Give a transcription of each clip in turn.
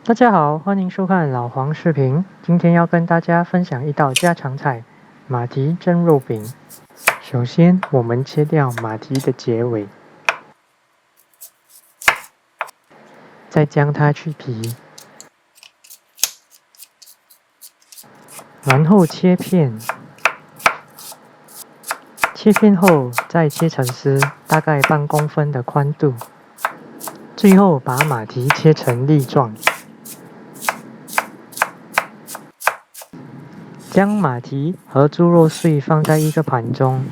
大家好，欢迎收看老黄视频。今天要跟大家分享一道家常菜——马蹄蒸肉饼。首先，我们切掉马蹄的结尾，再将它去皮，然后切片。切片后再切成丝，大概半公分的宽度。最后把马蹄切成粒状。将马蹄和猪肉碎放在一个盘中，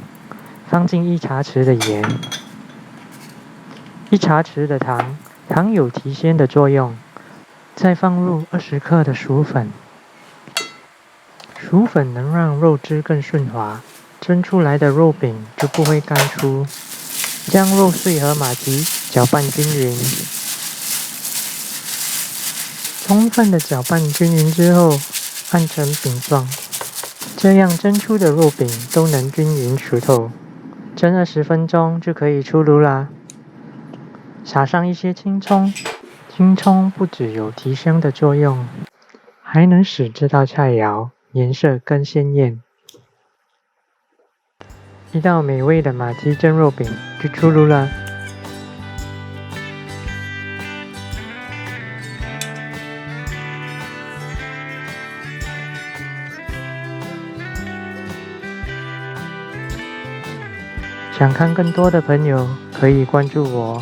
放进1茶匙的盐，1茶匙的糖，糖有提鲜的作用。再放入20克的薯粉，薯粉能让肉汁更顺滑，蒸出来的肉饼就不会干粗。将肉碎和马蹄搅拌均匀。充分的搅拌均匀之后，按成饼状。这样蒸出的肉饼都能均匀熟透，蒸20分钟就可以出炉啦。撒上一些青葱，青葱不只有提香的作用，还能使这道菜肴颜色更鲜艳。一道美味的马蹄蒸肉饼就出炉了。想看更多的朋友可以关注我。